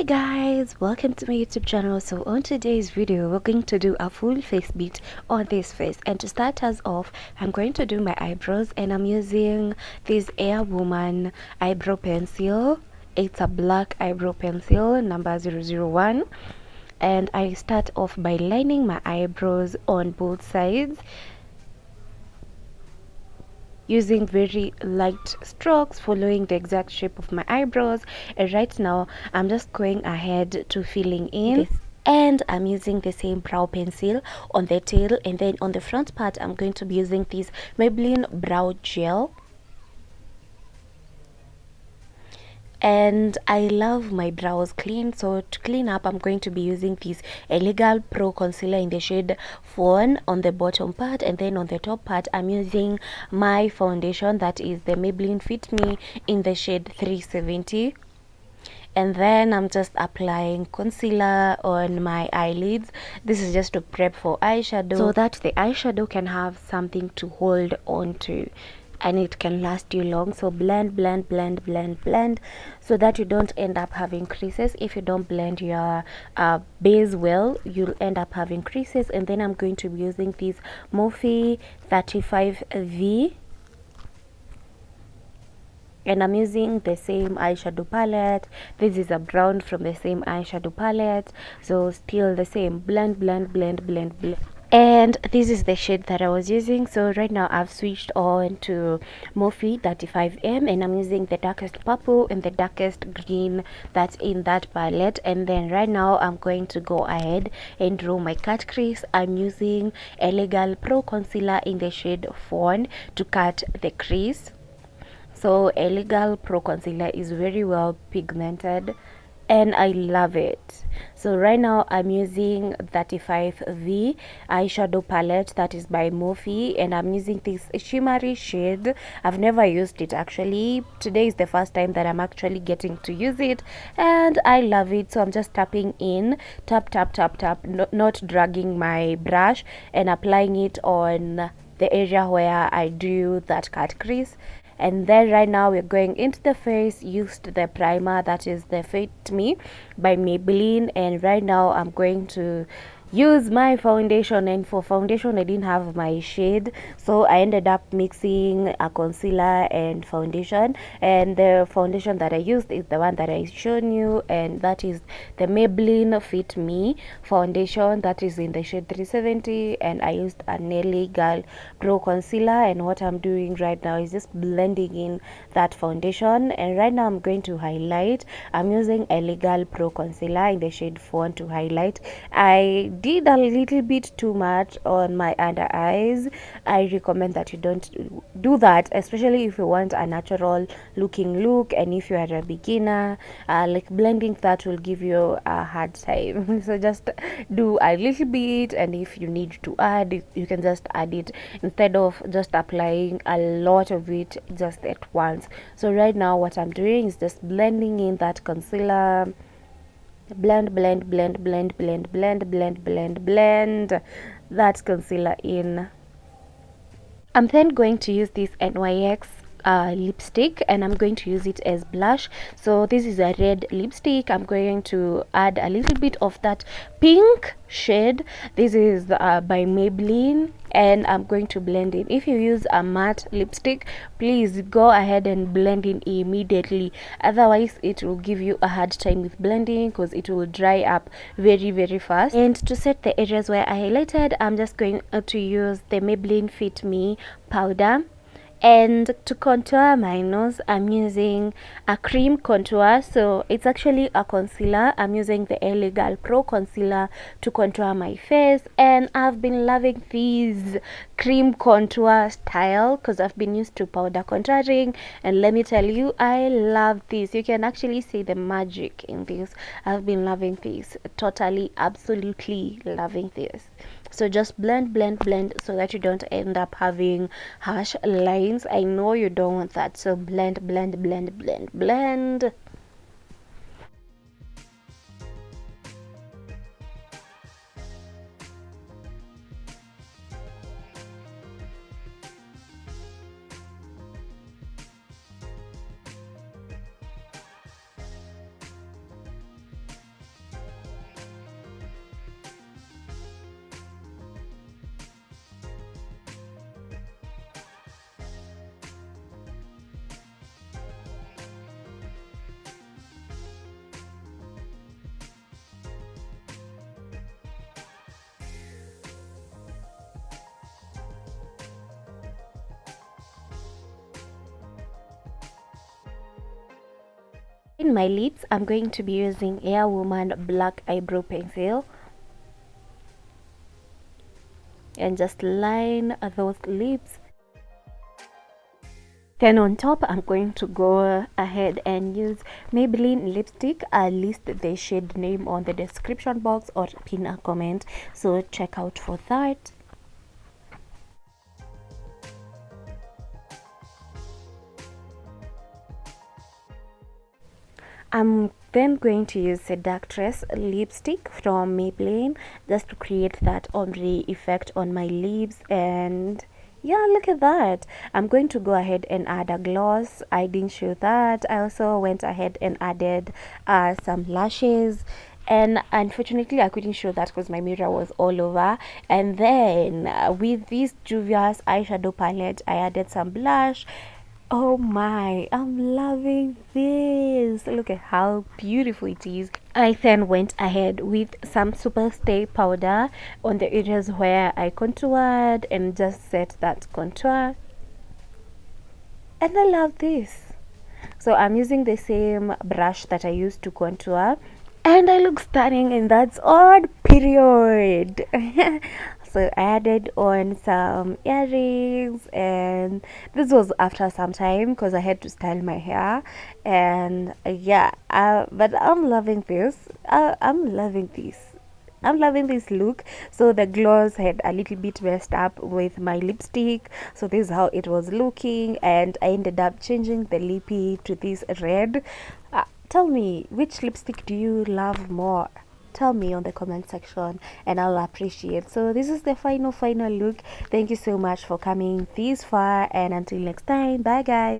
Hey guys, welcome to my YouTube channel. So on today's video, we're going to do a full face beat on this face, and to start us off, I'm going to do my eyebrows, and I'm using this Air Woman eyebrow pencil. It's a black eyebrow pencil number 001, and I start off by lining my eyebrows on both sides using very light strokes, following the exact shape of my eyebrows. And right now I'm just going ahead to filling in this, and I'm using the same brow pencil on the tail, and then on the front part I'm going to be using this Maybelline brow gel. And I love my brows clean, so to clean up I'm going to be using this Elegal Pro concealer in the shade Fawn on the bottom part, and then on the top part I'm using my foundation, that is the Maybelline Fit Me in the shade 370. And then I'm just applying concealer on my eyelids. This is just to prep for eyeshadow, so that the eyeshadow can have something to hold on to and it can last you long. So blend, so that you don't end up having creases. If you don't blend your base well, you'll end up having creases. And then I'm going to be using this Morphe 35V, and I'm using the same eyeshadow palette. This is a brown from the same eyeshadow palette, so still the same. Blend, and this is the shade that I was using. So right now I've switched on to Morphe 35M, and I'm using the darkest purple and the darkest green that's in that palette. And then right now I'm going to go ahead and draw my cut crease. I'm using Elegal Pro concealer in the shade Fawn to cut the crease. So Elegal Pro concealer is very well pigmented and I love it. So right now I'm using 35V eyeshadow palette, that is by Morphe, and I'm using this shimmery shade. I've never used it actually. Today is the first time that I'm actually getting to use it, and I love it. So I'm just tapping in, tap, not dragging my brush, and applying it on the area where I do that cut crease. And then right now we're going into the face. Used the primer, that is the Fit Me by Maybelline, and right now I'm going to use my foundation. And for foundation I didn't have my shade, so I ended up mixing a concealer and foundation, and the foundation that I used is the one that I shown you, and that is the Maybelline Fit Me foundation, that is in the shade 370. And I used a Elegal Pro concealer, and what I'm doing right now is just blending in that foundation. And right now I'm going to highlight. I'm using Elegal Pro concealer in the shade Fawn to highlight. I did a little bit too much on my under eyes. I recommend that you don't do that, especially if you want a natural looking look, and if you are a beginner, like blending that will give you a hard time. So just do a little bit, and if you need to add, you can just add it instead of just applying a lot of it just at once. So right now what I'm doing is just blending in that concealer. Blend that concealer in. I'm then going to use this NYX lipstick, and I'm going to use it as blush. So this is a red lipstick. I'm going to add a little bit of that pink shade. This is by Maybelline, and I'm going to blend it. If you use a matte lipstick, please go ahead and blend in immediately, otherwise it will give you a hard time with blending because it will dry up very fast. And to set the areas where I highlighted, I'm just going to use the Maybelline Fit Me powder. And to contour my nose, I'm using a cream contour. So it's actually a concealer. I'm using the Elegal Pro concealer to contour my face, and I've been loving this cream contour style because I've been used to powder contouring, and let me tell you, I love this. You can actually see the magic in this. I've been loving this, totally, absolutely loving this. So just blend so that you don't end up having harsh lines. I know you don't want that, so blend. In my lips, I'm going to be using Air Woman Black Eyebrow Pencil and just line those lips. Then on top, I'm going to go ahead and use Maybelline lipstick. I'll list the shade name on the description box or pin a comment, so check out for that. I'm then going to use Seductress lipstick from Maybelline just to create that ombre effect on my lips. And yeah, look at that. I'm going to go ahead and add a gloss. I didn't show that. I also went ahead and added some lashes, and unfortunately I couldn't show that because my mirror was all over. And then with this Juvia's eyeshadow palette, I added some blush. Oh my, I'm loving this. Look at how beautiful it is. I then went ahead with some super stay powder on the areas where I contoured and just set that contour. And I love this. So I'm using the same brush that I used to contour, and I look stunning, and that's on period. So I added on some earrings, and this was after some time because I had to style my hair. And yeah, but I'm loving this. I'm loving this look. So the gloss had a little bit messed up with my lipstick, so this is how it was looking, and I ended up changing the lippy to this red. Tell me, which lipstick do you love more? Tell me on the comment section and I'll appreciate. So this is the final look. Thank you so much for coming this far, and until next time, bye guys.